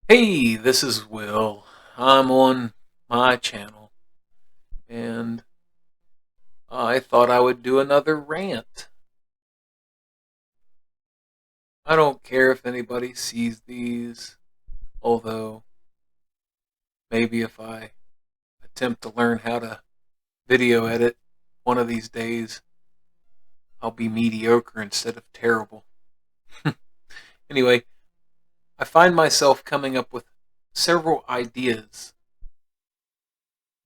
Hey, this is Will. I'm on my channel, and I thought I would do another rant. I don't care if anybody sees these, although maybe if I attempt to learn how to video edit one of these days, I'll be mediocre instead of terrible. Anyway, I find myself coming up with several ideas,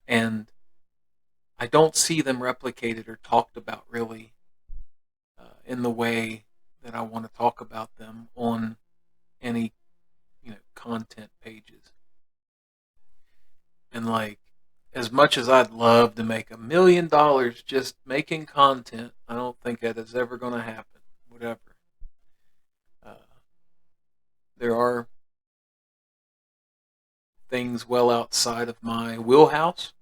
and I don't see them replicated or talked about really in the way that I want to talk about them on any content pages. And like, as much as I'd love to make $1 million just making content, I don't think that is ever going to happen. Whatever. Uh, there are things well outside of my wheelhouse,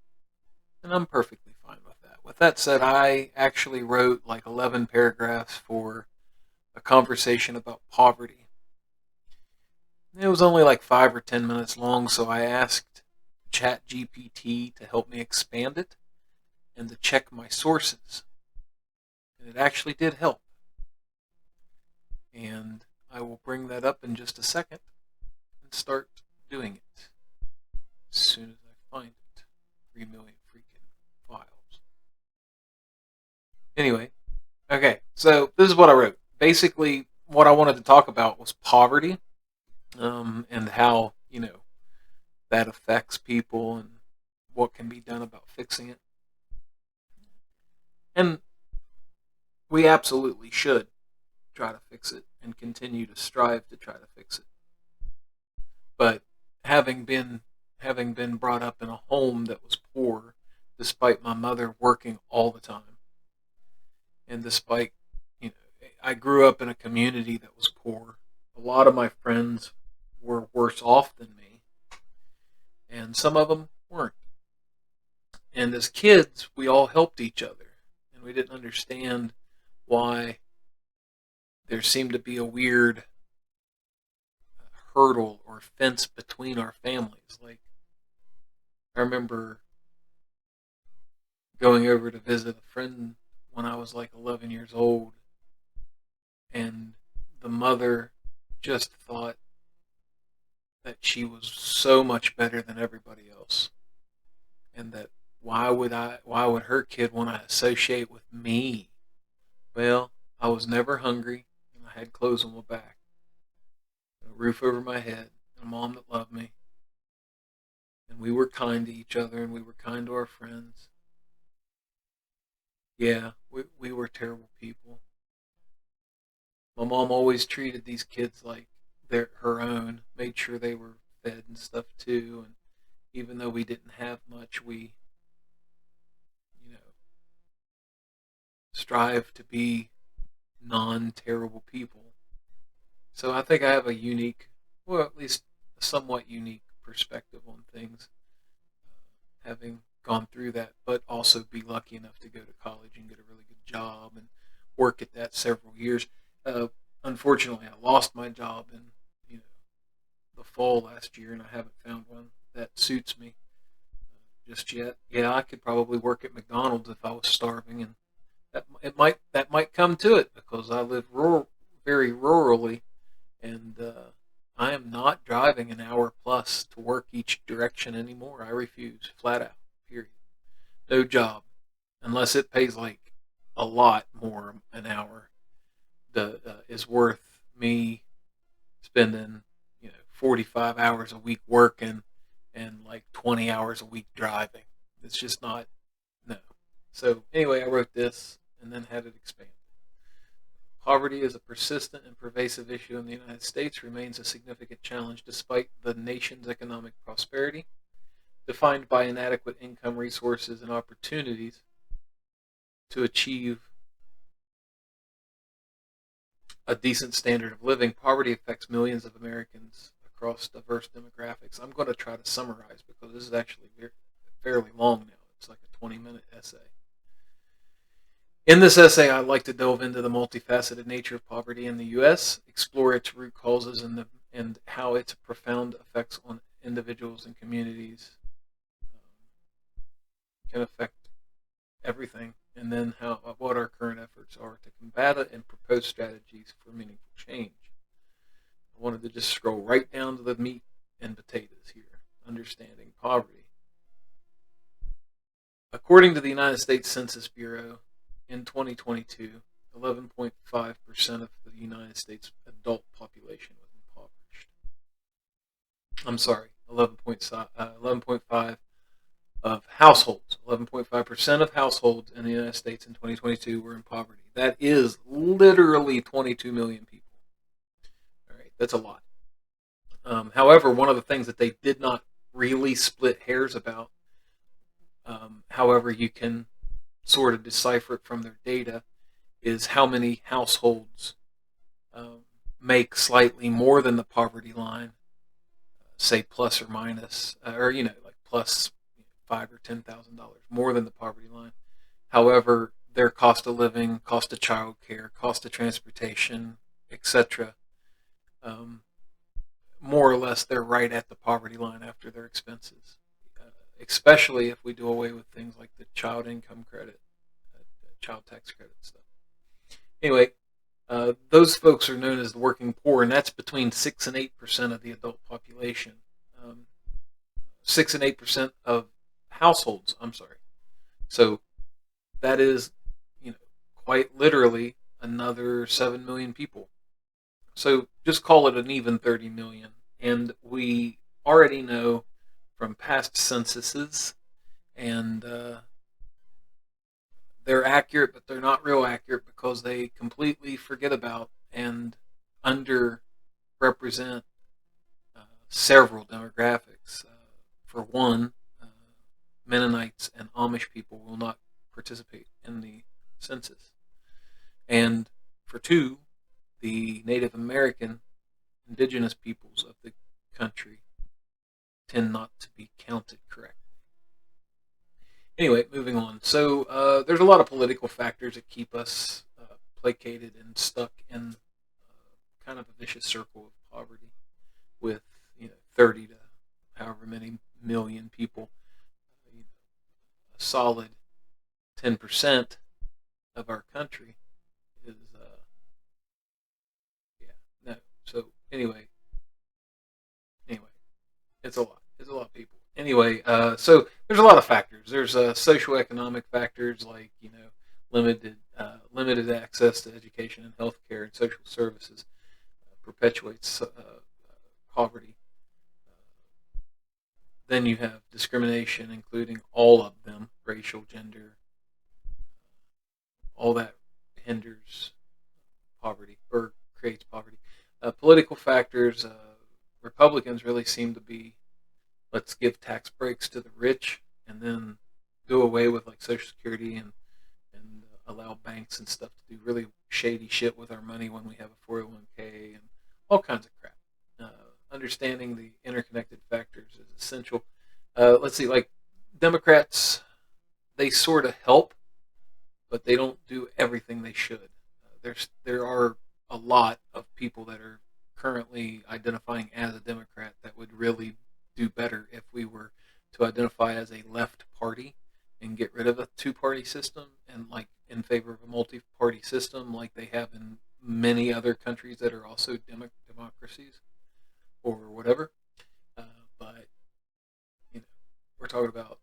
and I'm perfectly fine with that. With that said, I actually wrote like 11 paragraphs for a conversation about poverty. It was only like 5 or 10 minutes long, so I asked ChatGPT to help me expand it and to check my sources. And it actually did help. And I will bring that up in just a second and start doing it as soon as I find it. 3 million freaking files. Anyway, okay, so this is what I wrote. Basically, what I wanted to talk about was poverty, and how, that affects people and what can be done about fixing it. And we absolutely should try to fix it and continue to strive to try to fix it. But having been having been brought up in a home that was poor, despite my mother working all the time, and despite, I grew up in a community that was poor. A lot of my friends were worse off than me, and some of them weren't. And as kids, we all helped each other, and we didn't understand why there seemed to be a weird hurdle or fence between our families. Like, I remember going over to visit a friend when I was like 11 years old, and the mother just thought that she was so much better than everybody else, and that why would her kid want to associate with me? Well, I was never hungry, and I had clothes on my back, a roof over my head, and a mom that loved me, and we were kind to each other, and we were kind to our friends. Yeah, we were terrible people. My mom always treated these kids like they're her own, made sure they were fed and stuff too. And even though we didn't have much, we, you know, strive to be non-terrible people. So I think I have a unique, well, at least a somewhat unique perspective on things, having gone through that, but also be lucky enough to go to college and get a really good job and work at that several years. Uh, Unfortunately, I lost my job in, you know the fall last year, and I haven't found one that suits me just yet. Yeah, I could probably work at McDonald's if I was starving, and that might come to it because I live very rurally, and I am not driving an hour plus to work each direction anymore. I refuse, flat out. Period. No job, unless it pays like a lot more an hour, is worth me spending 45 hours a week working and like 20 hours a week driving. It's just not, no. So anyway, I wrote this and then had it expanded. Poverty is a persistent and pervasive issue in the United States, remains a significant challenge despite the nation's economic prosperity, defined by inadequate income, resources, and opportunities to achieve a decent standard of living. Poverty affects millions of Americans across diverse demographics. I'm going to try to summarize because this is actually fairly long now. It's like a 20-minute essay. In this essay, I'd like to delve into the multifaceted nature of poverty in the U.S., explore its root causes and and how its profound effects on individuals and communities can affect everything, and then what our current efforts are to combat it and propose strategies for meaningful change. I wanted to just scroll right down to the meat and potatoes here, understanding poverty. According to the United States Census Bureau, in 2022, 11.5% of the United States adult population was impoverished. I'm sorry, 11.5 of households. 11.5% of households in the United States in 2022 were in poverty. That is literally 22 million people. All right, that's a lot. However, one of the things that they did not really split hairs about, however you can sort of decipher it from their data, is how many households make slightly more than the poverty line, say plus or minus, or like plus $5,000 or $10,000 more than the poverty line. However, their cost of living, cost of child care, cost of transportation, etc., more or less they're right at the poverty line after their expenses, especially if we do away with things like the child income credit, child tax credit stuff. Anyway, those folks are known as the working poor, and that's between 6 and 8% of the adult population. 6 and 8% of households, I'm sorry. So that is, quite literally another 7 million people. So just call it an even 30 million. And we already know from past censuses, and they're accurate, but they're not real accurate because they completely forget about and underrepresent several demographics. For one, Mennonites and Amish people will not participate in the census. And for two, the Native American indigenous peoples of the country tend not to be counted correctly. Anyway, moving on. So there's a lot of political factors that keep us placated and stuck in kind of a vicious circle of poverty with 30 to however many million people. A solid 10% of our country is no. So anyway, it's a lot. It's a lot of people. Anyway, so there's a lot of factors. There's socioeconomic factors like limited access to education and healthcare and social services perpetuates poverty. Then you have discrimination, including all of them, racial, gender, all that hinders poverty or creates poverty. Political factors, Republicans really seem to be, let's give tax breaks to the rich and then do away with like Social Security and allow banks and stuff to do really shady shit with our money when we have a 401k and all kinds of crap. Understanding the interconnected factors is essential. Let's see, like Democrats, they sort of help, but they don't do everything they should. There are a lot of people that are currently identifying as a Democrat that would really do better if we were to identify as a left party and get rid of a two-party system and like in favor of a multi-party system like they have in many other countries that are also democracies or whatever. But we're talking about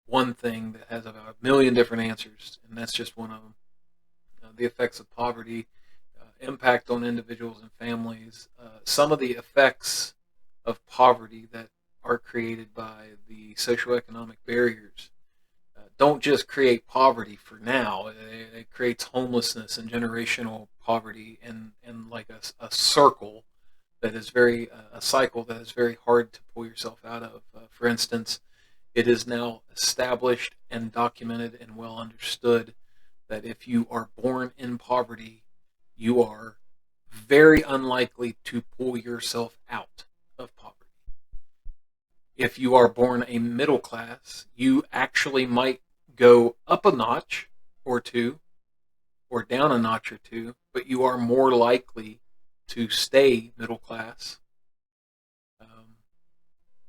one thing that has about a million different answers, and that's just one of them. The effects of poverty, impact on individuals and families, some of the effects of poverty that are created by the socioeconomic barriers don't just create poverty for now. It creates homelessness and generational poverty and like a circle that is a cycle that is very hard to pull yourself out of. For instance, it is now established and documented and well understood that if you are born in poverty, you are very unlikely to pull yourself out of poverty. If you are born a middle class, you actually might go up a notch or two or down a notch or two, but you are more likely to stay middle class.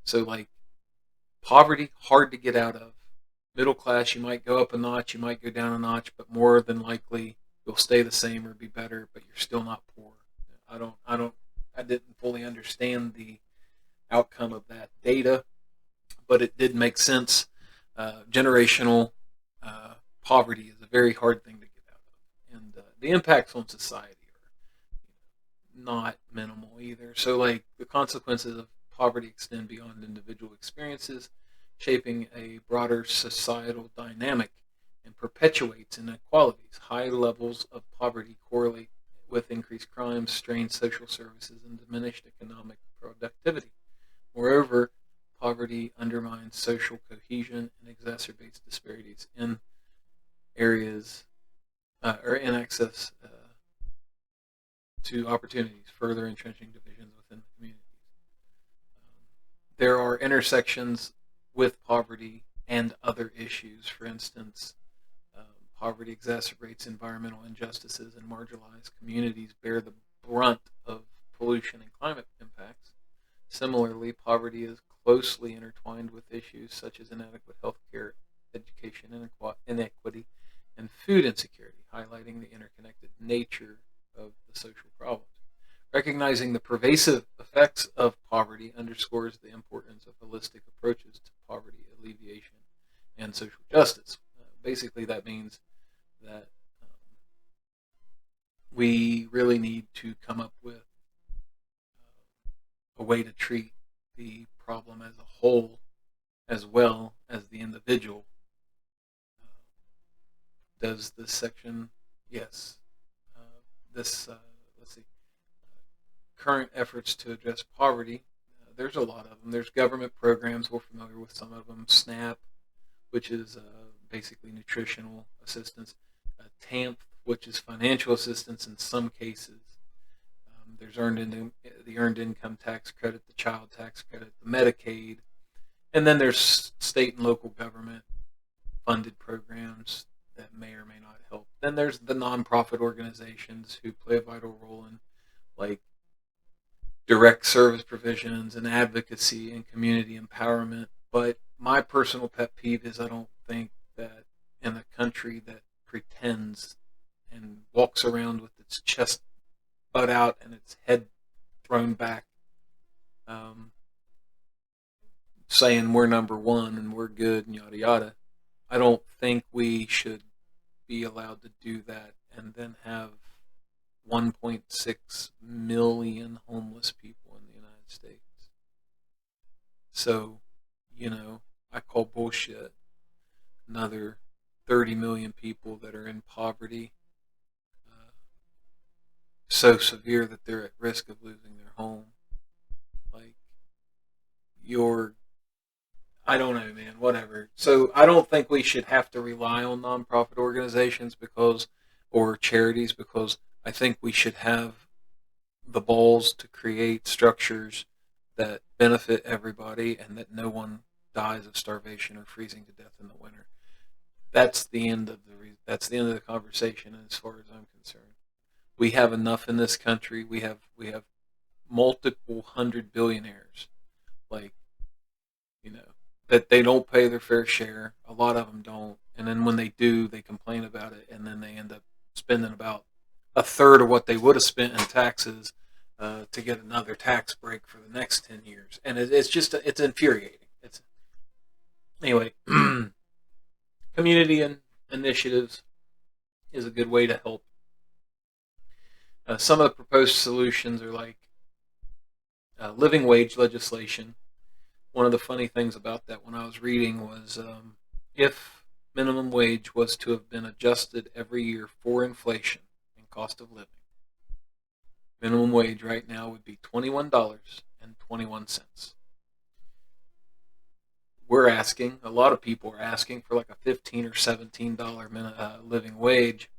So like poverty, hard to get out of. Middle class, you might go up a notch, you might go down a notch, but more than likely you'll stay the same or be better, but you're still not poor. I didn't fully understand the outcome of that data, but it did make sense. Generational poverty is a very hard thing to get out of, and the impacts on society are not minimal either. So, like the consequences of poverty extend beyond individual experiences, shaping a broader societal dynamic and perpetuates inequalities. High levels of poverty correlate with increased crime, strained social services, and diminished economic productivity. Moreover, poverty undermines social cohesion and exacerbates disparities in areas or in access to opportunities, further entrenching divisions within the communities. There are intersections with poverty and other issues. For instance, poverty exacerbates environmental injustices, and marginalized communities bear the brunt of pollution and climate impacts. Similarly, poverty is closely intertwined with issues such as inadequate health care, education inequity, and food insecurity, highlighting the interconnected nature of the social problems. Recognizing the pervasive effects of poverty underscores the importance of holistic approaches to poverty alleviation and social justice. Basically, that means that we really need to come up with a way to treat the problem as a whole as well as the individual. Does this section? Yes. Let's see. Current efforts to address poverty. There's a lot of them. There's government programs. We're familiar with some of them. SNAP, which is basically nutritional assistance. TAMP, which is financial assistance in some cases. There's the earned income tax credit, the child tax credit, the Medicaid, and then there's state and local government funded programs that may or may not help. Then there's the nonprofit organizations who play a vital role in like direct service provisions and advocacy and community empowerment. But my personal pet peeve is I don't think that in a country that pretends and walks around with its chest butt out and its head thrown back, saying we're number one and we're good and yada yada. I don't think we should be allowed to do that and then have 1.6 million homeless people in the United States. So, I call bullshit. Another 30 million people that are in poverty, so severe that they're at risk of losing their home. Like, I don't know, man, whatever. So I don't think we should have to rely on nonprofit organizations or charities, because I think we should have the balls to create structures that benefit everybody and that no one dies of starvation or freezing to death in the winter. That's the end of the conversation as far as I'm concerned. We have enough in this country. We have multiple hundred billionaires, like, that they don't pay their fair share. A lot of them don't, and then when they do, they complain about it, and then they end up spending about a third of what they would have spent in taxes to get another tax break for the next 10 years, and it's infuriating. Anyway, community initiatives is a good way to help. Some of the proposed solutions are like living wage legislation. One of the funny things about that when I was reading was if minimum wage was to have been adjusted every year for inflation and cost of living, minimum wage right now would be $21.21. A lot of people are asking for like a $15 or $17 living wage.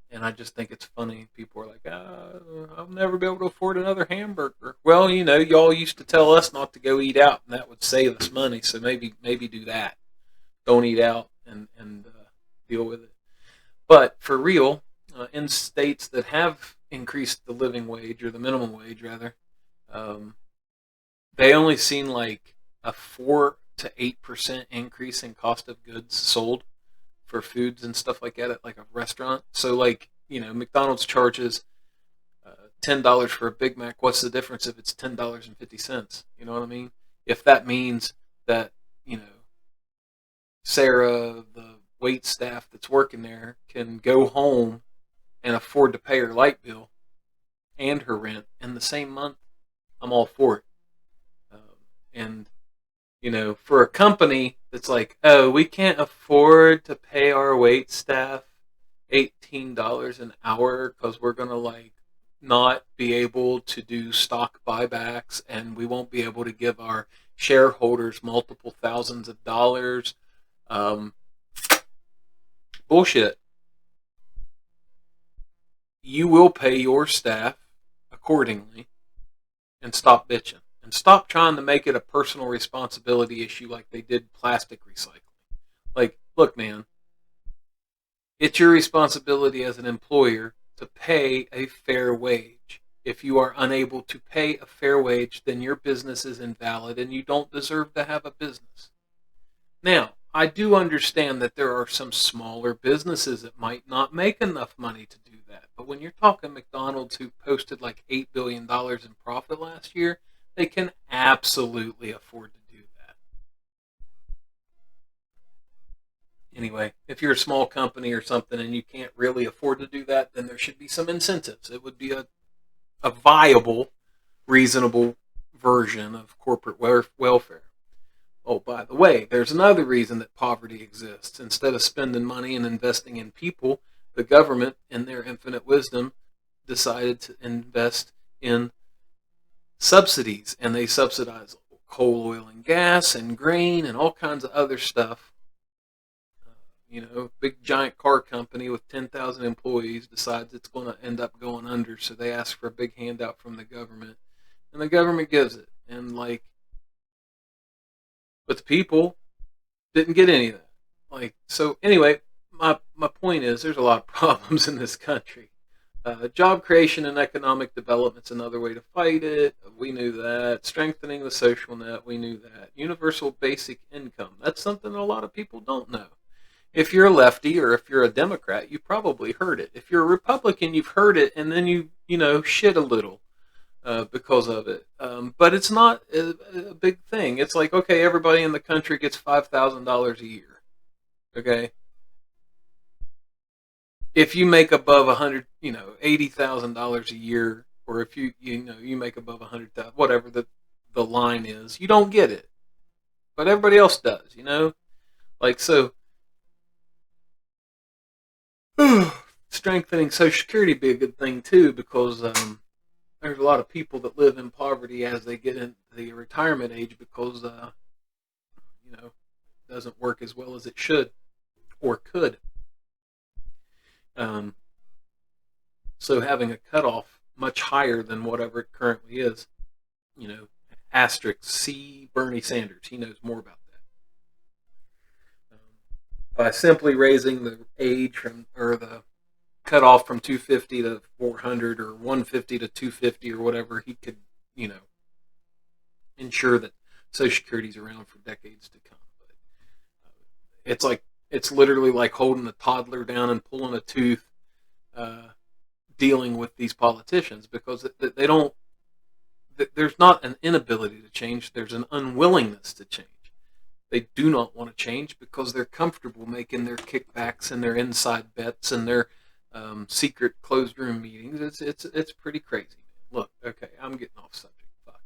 And I just think it's funny. People are like, I'll never be able to afford another hamburger. Well, y'all used to tell us not to go eat out, and that would save us money. So maybe do that. Don't eat out and deal with it. But for real, in states that have increased the living wage, or the minimum wage rather, um, they only seen like a 4 to 8% increase in cost of goods sold for foods and stuff like that at like a restaurant. So like, McDonald's charges $10 for a Big Mac. What's the difference if it's $10.50? You know what I mean? If that means that, you know Sarah, the wait staff that's working there, can go home and afford to pay her light bill and her rent in the same month, I'm all for it. Um, and for a company that's like, oh, we can't afford to pay our wait staff $18 an hour because we're gonna like not be able to do stock buybacks, and we won't be able to give our shareholders multiple thousands of dollars. Um, Bullshit. You will pay your staff accordingly, and stop bitching. And stop trying to make it a personal responsibility issue like they did plastic recycling. Like, look, man, it's your responsibility as an employer to pay a fair wage. If you are unable to pay a fair wage, then your business is invalid and you don't deserve to have a business. Now, I do understand that there are some smaller businesses that might not make enough money to do that. But when you're talking McDonald's, who posted like $8 billion in profit last year, they can absolutely afford to do that. Anyway, if you're a small company or something and you can't really afford to do that, then there should be some incentives. It would be a viable, reasonable version of corporate welfare. Oh, by the way, there's another reason that poverty exists. Instead of spending money and investing in people, the government, in their infinite wisdom, decided to invest in subsidies, and they subsidize coal, oil, and gas, and grain, and all kinds of other stuff. Big giant car company with 10,000 employees decides it's going to end up going under, so they ask for a big handout from the government, and the government gives it. And like, but the people didn't get any of that. Like, so anyway, my point is, there's a lot of problems in this country. Job creation and economic development's another way to fight it. We knew that. Strengthening the social net, we knew that. Universal basic income, that's something a lot of people don't know. If you're a lefty or if you're a Democrat, you probably heard it. If you're a Republican, you've heard it, and then you shit a little because of it. But it's not a big thing. It's like, okay, everybody in the country gets $5,000 a year. Okay, if you make above $80,000 a year, or if you make above 100,000, whatever the line is, you don't get it, but everybody else does. Like, so. Strengthening Social Security would be a good thing too, because there's a lot of people that live in poverty as they get into the retirement age because it doesn't work as well as it should or could. Um, so having a cutoff much higher than whatever it currently is, asterisk, see Bernie Sanders, he knows more about that. By simply raising the age or the cutoff from 250 to 400, or 150 to 250, or whatever, he could, ensure that Social Security's around for decades to come. But it's literally like holding a toddler down and pulling a tooth, dealing with these politicians, because they don't. There's not an inability to change. There's an unwillingness to change. They do not want to change because they're comfortable making their kickbacks and their inside bets and their secret closed room meetings. It's pretty crazy. Look, okay, I'm getting off subject. Fuck.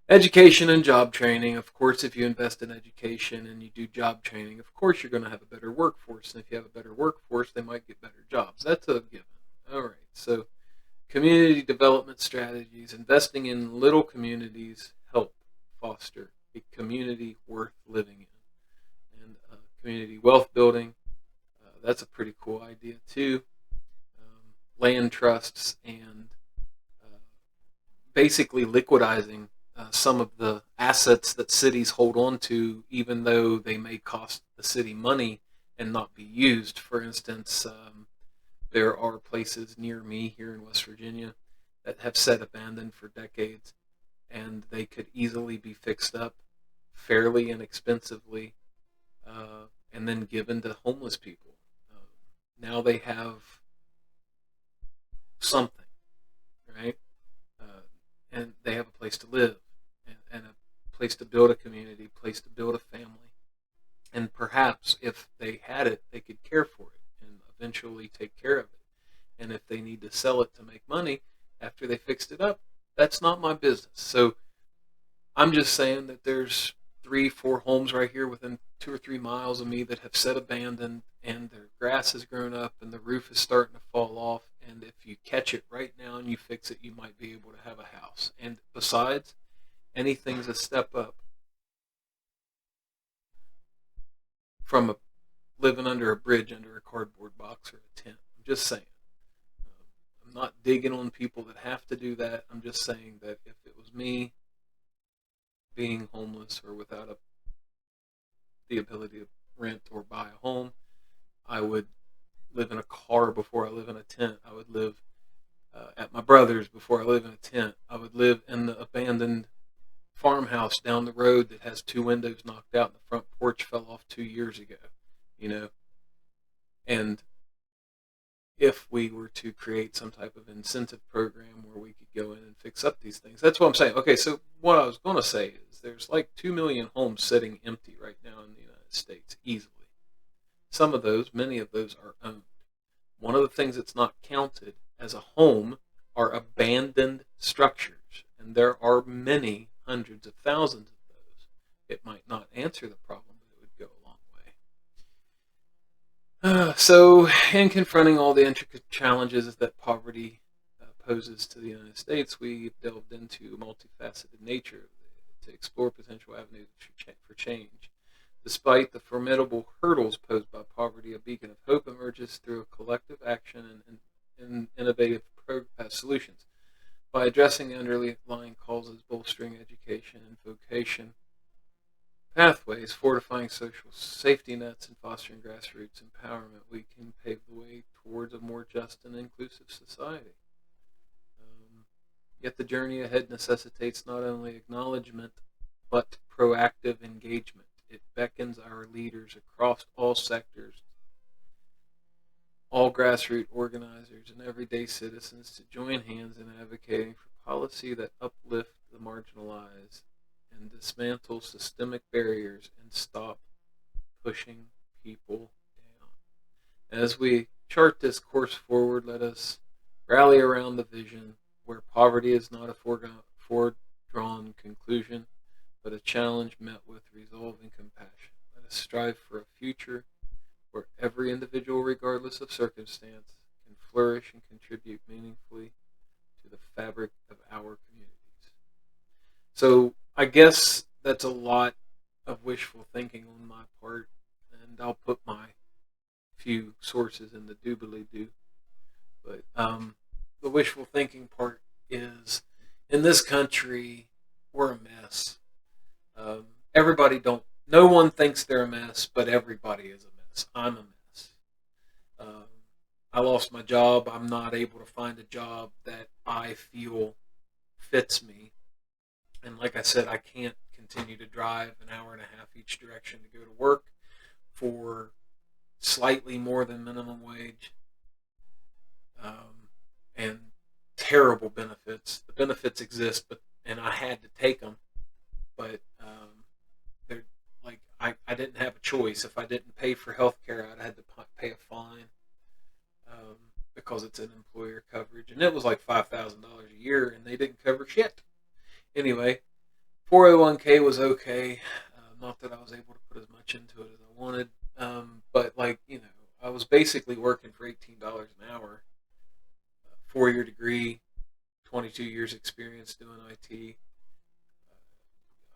Education and job training. Of course, if you invest in education and you do job training, of course you're going to have a better workforce. And if you have a better workforce, they might get better jobs. That's a given. All right. So, community development strategies, investing in little communities, help foster a community worth living in. And community wealth building. That's a pretty cool idea too. Land trusts and basically liquidizing some of the assets that cities hold on to, even though they may cost the city money and not be used. For instance, There are places near me here in West Virginia that have sat abandoned for decades, and they could easily be fixed up fairly inexpensively, and then given to homeless people. Uh, Now they have something, right? Uh, and they have a place to live, and a place to build a community, place to build a family. And perhaps if they had it, they could care for it and eventually take care of it. And if they need to sell it to make money after they fixed it up, that's not my business. So I'm just saying that there's 3, 4 homes right here within 2 or 3 miles of me that have set abandoned, and their grass has grown up and the roof is starting to fall off. And if you catch it right now and you fix it, you might be able to have a house. And besides, anything's a step up from living under a bridge under a cardboard box or a tent. I'm just saying. I'm not digging on people that have to do that. I'm just saying that if it was me being homeless or without the ability to rent or buy a home, I would live in a car before I live in a tent. I would live at my brother's before I live in a tent. I would live in the abandoned farmhouse down the road that has 2 windows knocked out and the front porch fell off 2 years ago. You know, and if we were to create some type of incentive program where we could go in and fix up these things. That's what I'm saying. Okay, so what I was going to say is there's like 2 million homes sitting empty right now in the United States, easily. Some of those, many of those are owned. One of the things that's not counted as a home are abandoned structures, and there are many hundreds of thousands of those. It might not answer the problem, but it would go a long way. So, in confronting all the intricate challenges that poverty poses to the United States, we delved into multifaceted nature to explore potential avenues for change. Despite the formidable hurdles posed by poverty, a beacon of hope emerges through a collective action and innovative solutions. By addressing the underlying causes, bolstering education and vocation pathways, fortifying social safety nets, and fostering grassroots empowerment, we can pave the way towards a more just and inclusive society. Yet the journey ahead necessitates not only acknowledgement, but proactive engagement. It beckons our leaders across all sectors, all grassroots organizers, and everyday citizens to join hands in advocating for policy that uplift the marginalized and dismantle systemic barriers and stop pushing people down. As we chart this course forward, let us rally around the vision where poverty is not a foredrawn conclusion, but a challenge met with resolve and compassion. Let us strive for a future where every individual, regardless of circumstance, can flourish and contribute meaningfully to the fabric of our communities. So I guess that's a lot of wishful thinking on my part, and I'll put my few sources in the doobly-doo. But the wishful thinking part is, in this country, we're a mess. Everybody don't. No one thinks they're a mess, but everybody is a mess. I'm a mess. Um, I lost my job. I'm not able to find a job that I feel fits me. And like I said, I can't continue to drive an hour and a half each direction to go to work for slightly more than minimum wage, and terrible benefits. The benefits exist, and I had to take them, but they're like I didn't have a choice. If I didn't pay for health care, I had to pay a fine, because it's an employer coverage, and it was like $5,000 a year, and they didn't cover shit. Anyway, 401k was okay. Not that I was able to put as much into it as I wanted, but I was basically working for $18 an hour, 4-year degree, 22 years experience doing IT.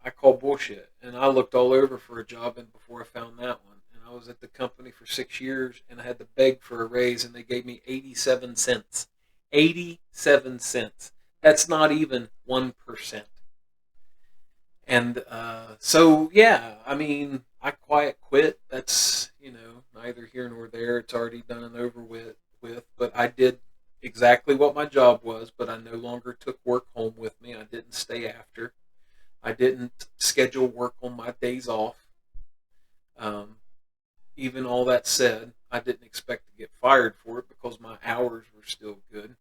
I call bullshit, and I looked all over for a job and before I found that one. And I was at the company for 6 years, and I had to beg for a raise, and they gave me 87 cents. 87 cents. That's not even 1%. And so, yeah, I mean, I quiet quit. That's, neither here nor there. It's already done and over with. with, but I did exactly what my job was, but I no longer took work home with me. I didn't stay after. I didn't schedule work on my days off. Um, Even all that said, I didn't expect to get fired for it because my hours were still good.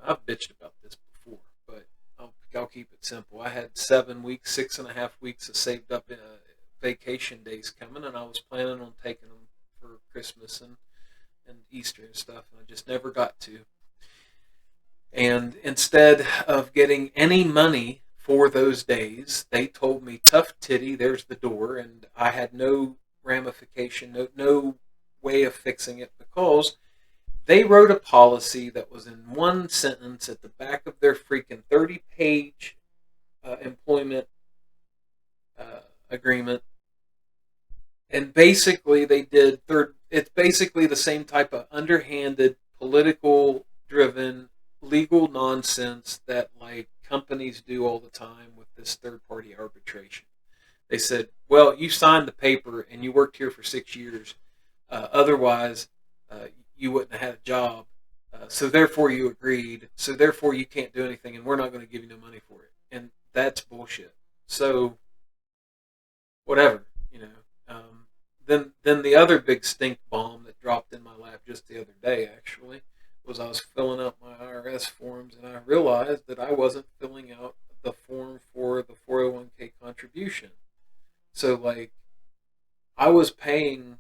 I've bitched about this before, but I'll keep it simple. I had 7 weeks, 6.5 weeks of saved up vacation days coming, and I was planning on taking them for Christmas and Easter and stuff, and I just never got to. And instead of getting any money for those days, they told me, tough titty, there's the door, and I had no ramification, no way of fixing it because they wrote a policy that was in one sentence at the back of their freaking 30-page employment agreement. And basically, they did it's basically the same type of underhanded, political driven, legal nonsense that like companies do all the time with this third party arbitration. They said, well, you signed the paper and you worked here for 6 years. Otherwise, you wouldn't have had a job. So therefore, you agreed. So therefore, you can't do anything, and we're not going to give you no money for it. And that's bullshit. So whatever, you know. Then the other big stink bomb that dropped in my lap just the other day actually was I was filling out my IRS forms and I realized that I wasn't filling out the form for the 401k contribution. So like I was paying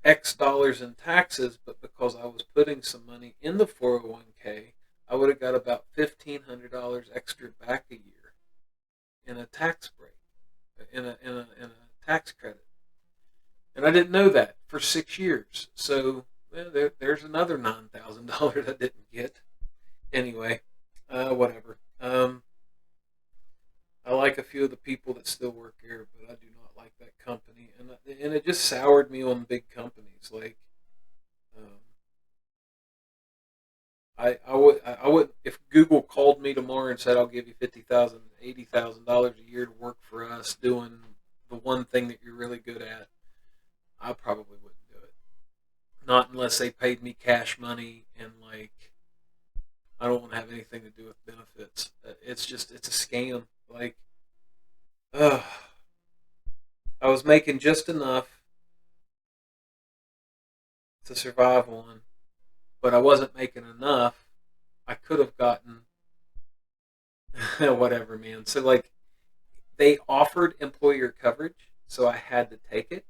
X dollars in taxes, but because I was putting some money in the 401k, I would have got about $1,500 extra back a year in a tax break, in a tax credit. And I didn't know that for 6 years. So there's another $9,000 I didn't get. Anyway, whatever. I like a few of the people that still work here, but I do not like that company, and it just soured me on big companies. Like, um, I would if Google called me tomorrow and said I'll give you $50,000, $80,000 a year to work for us doing the one thing that you're really good at, I probably wouldn't do it. Not unless they paid me cash money and like I don't want to have anything to do with benefits. It's a scam. Like, ugh. I was making just enough to survive on, but I wasn't making enough. I could have gotten whatever, man. So like they offered employer coverage, so I had to take it.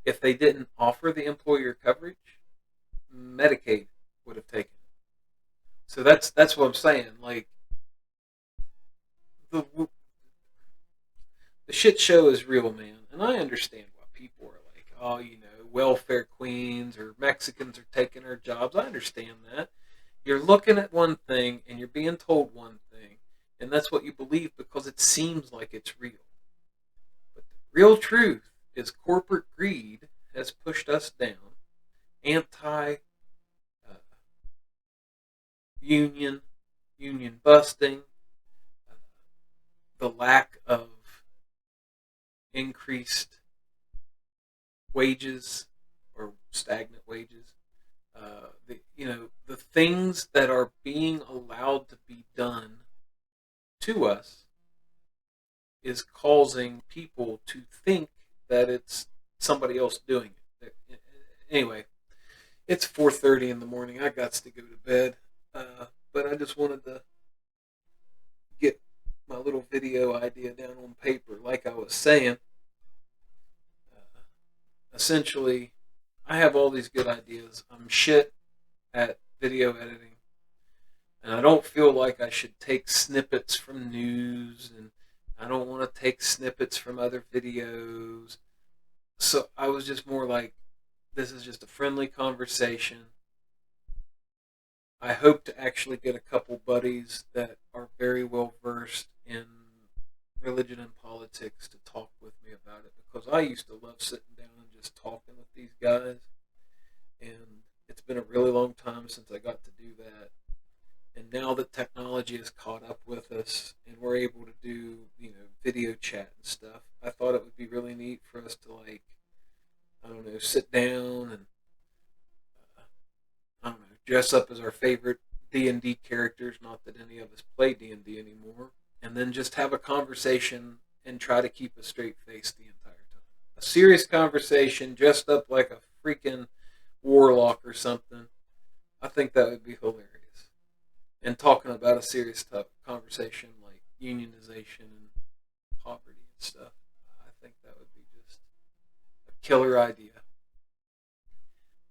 If they didn't offer the employer coverage, Medicaid would have taken it. So that's what I'm saying. Like the the shit show is real, man, and I understand why people are like, oh, welfare queens or Mexicans are taking our jobs. I understand that. You're looking at one thing and you're being told one thing, and that's what you believe because it seems like it's real. But the real truth is corporate greed has pushed us down. Anti union, union busting, uh, the lack of increased wages or stagnant wages. The things that are being allowed to be done to us is causing people to think that it's somebody else doing it. Anyway, it's 4:30 in the morning. I got to go to bed, but I just wanted to get my little video idea down on paper. Like I was saying, essentially, I have all these good ideas. I'm shit at video editing, and I don't feel like I should take snippets from news, and I don't want to take snippets from other videos. So I was just more like, this is just a friendly conversation. I hope to actually get a couple buddies that are very well versed in religion and politics to talk with me about it because I used to love sitting down and just talking with these guys, and it's been a really long time since I got to do that. And now that technology has caught up with us and we're able to do, video chat and stuff, I thought it would be really neat for us to like, I don't know, sit down and dress up as our favorite D&D characters, not that any of us play D&D anymore, and then just have a conversation and try to keep a straight face the entire time. A serious conversation, dressed up like a freaking warlock or something. I think that would be hilarious. And talking about a serious conversation like unionization and poverty and stuff, I think that would be just a killer idea.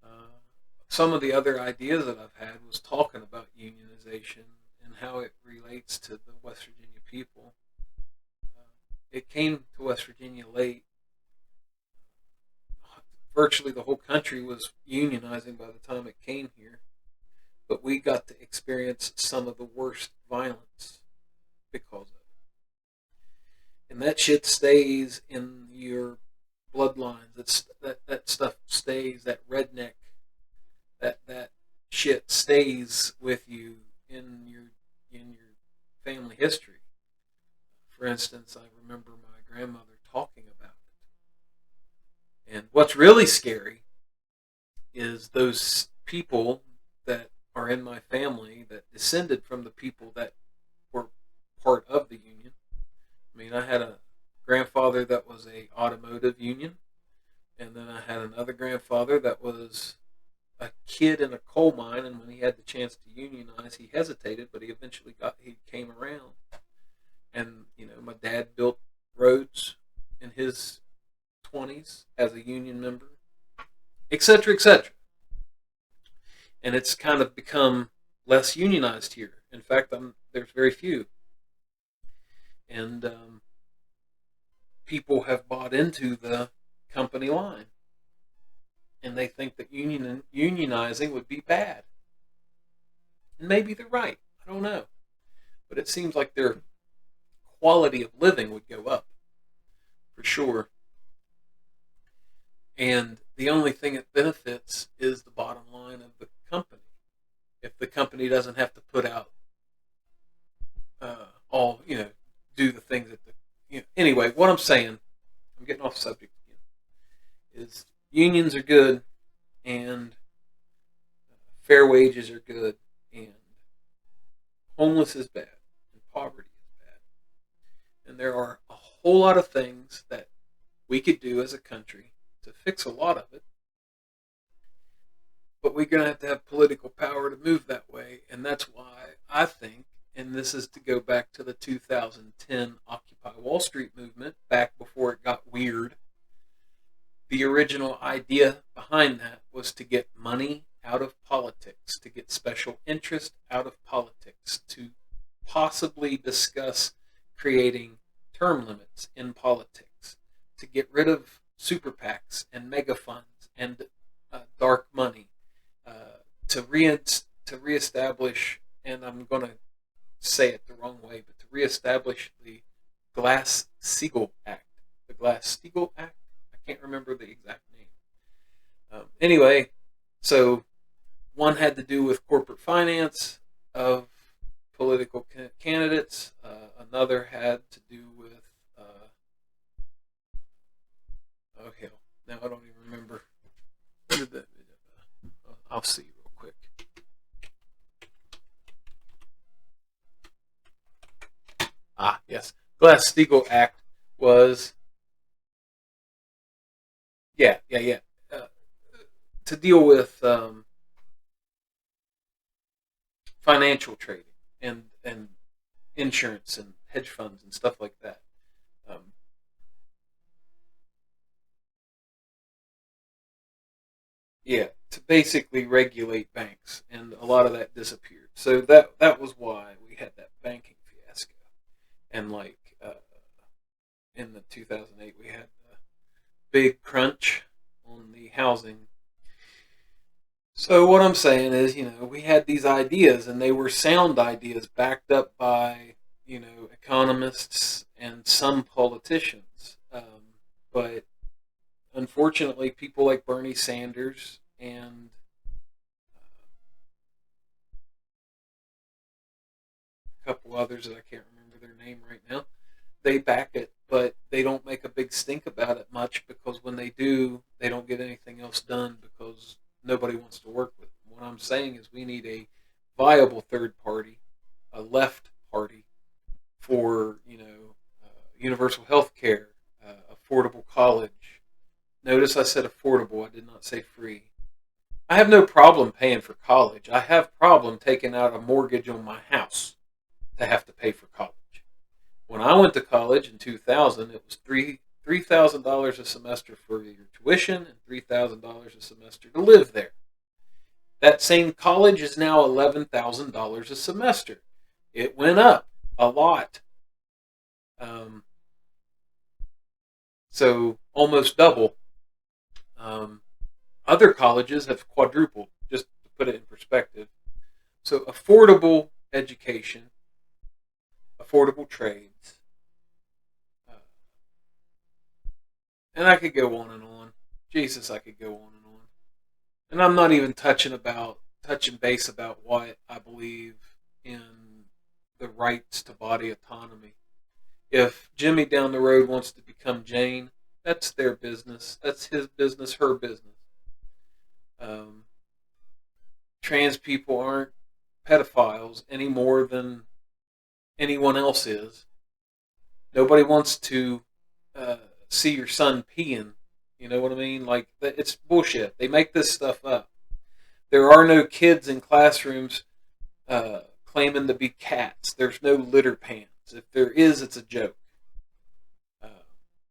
Uh, some of the other ideas that I've had was talking about unionization and how it relates to the West Virginia people. Uh, it came to West Virginia late. Virtually the whole country was unionizing by the time it came here, but we got to experience some of the worst violence because of it. And that shit stays in your bloodlines. That stuff stays. That redneck, that shit stays with you in your family history. For instance, I remember my grandmother talking about it. And what's really scary is those people that are in my family that descended from the people that were part of the union. I mean, I had a grandfather that was a automotive union, and then I had another grandfather that was a kid in a coal mine, and when he had the chance to unionize, he hesitated, but he came around. And my dad built roads in his 20s as a union member, etc., etc. And it's kind of become less unionized here. In fact, there's very few. And people have bought into the company line. And they think that unionizing would be bad. And maybe they're right. I don't know. But it seems like their quality of living would go up, for sure. And the only thing it benefits is the bottom line of the company. If the company doesn't have to put out do the things that anyway, what I'm saying, I'm getting off subject again, is unions are good and fair wages are good and homeless is bad and poverty is bad. And there are a whole lot of things that we could do as a country to fix a lot of it. But we're going to have political power to move that way. And that's why I think, and this is to go back to the 2010 Occupy Wall Street movement, back before it got weird, the original idea behind that was to get money out of politics, to get special interest out of politics, to possibly discuss creating term limits in politics, to get rid of super PACs and mega funds and dark money, to reestablish, and I'm going to say it the wrong way, but to reestablish the Glass-Steagall Act. The Glass-Steagall Act? I can't remember the exact name. Anyway, so one had to do with corporate finance of political candidates. Another had to do with now I don't even remember. I'll see real quick. Yes. Glass-Steagall Act was, yeah. To deal with financial trading and insurance and hedge funds and stuff like that. To basically regulate banks, and a lot of that disappeared. So that was why we had that banking fiasco. And in the 2008, we had the big crunch on the housing. So what I'm saying is, we had these ideas, and they were sound ideas backed up by, economists and some politicians. But unfortunately, people like Bernie Sanders and a couple others that I can't remember their name right now, they back it, but they don't make a big stink about it much, because when they do, they don't get anything else done because nobody wants to work with them. What I'm saying is we need a viable third party, a left party for, universal health care, affordable college. Notice I said affordable. I did not say free. I have no problem paying for college. I have problem taking out a mortgage on my house to have to pay for college. When I went to college in 2000, it was $3,000 a semester for your tuition and $3,000 a semester to live there. That same college is now $11,000 a semester. It went up a lot. So almost double. Other colleges have quadrupled, just to put it in perspective. So affordable education, affordable trades, uh, and I could go on and on. Jesus, I could go on and on. And I'm not even touching base about why I believe in the rights to body autonomy. If Jimmy down the road wants to become Jane, that's their business. That's his business, her business. Um, Trans people aren't pedophiles any more than anyone else is. Nobody wants to uh, see your son peeing. You know what I mean? Like, it's bullshit. They make this stuff up. There are no kids in classrooms claiming to be cats. There's no litter pans. If there is, it's a joke. Uh,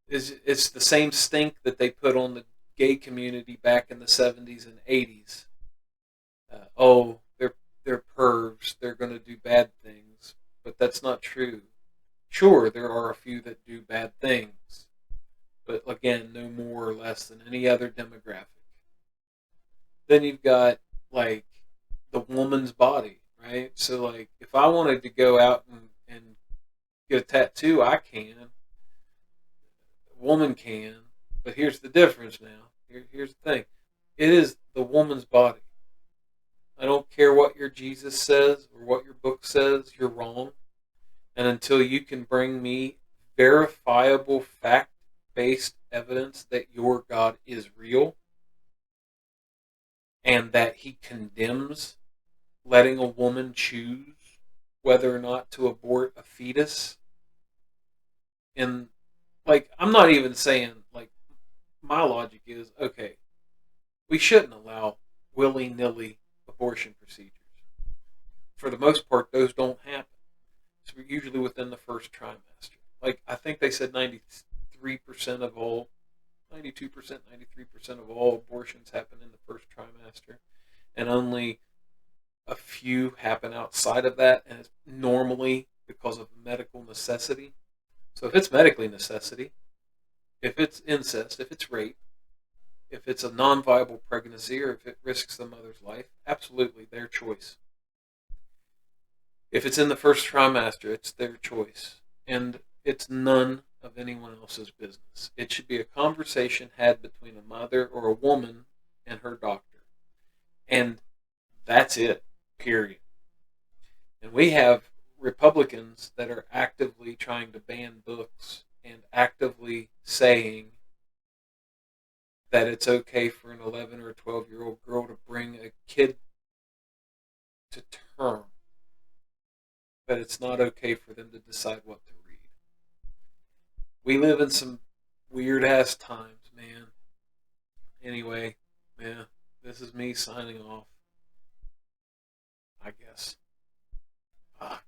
it's the same stink that they put on the gay community back in the 70s and 80s. Oh, they're pervs. They're going to do bad things, but that's not true. Sure, there are a few that do bad things, but again, no more or less than any other demographic. Then you've got like the woman's body, right? So like if I wanted to go out and get a tattoo, I can. A woman can. But here's the difference now. Here's the thing. It is the woman's body. I don't care what your Jesus says or what your book says, you're wrong. And until you can bring me verifiable fact-based evidence that your God is real and that he condemns letting a woman choose whether or not to abort a fetus, and like I'm not even saying, like, my logic is, okay, we shouldn't allow willy-nilly abortion procedures. For the most part, those don't happen. It's usually within the first trimester. Like, I think they said 93% of all, 92%, 93% of all abortions happen in the first trimester, and only a few happen outside of that, and it's normally because of medical necessity. So if it's medically necessity, if it's incest, if it's rape, if it's a non-viable pregnancy, or if it risks the mother's life, absolutely their choice. If it's in the first trimester, it's their choice. And it's none of anyone else's business. It should be a conversation had between a mother or a woman and her doctor. And that's it, period. And we have Republicans that are actively trying to ban books and actively saying that it's okay for an 11 or 12-year-old girl to bring a kid to term, but it's not okay for them to decide what to read. We live in some weird ass times, man. Anyway, yeah, this is me signing off, I guess. Fuck.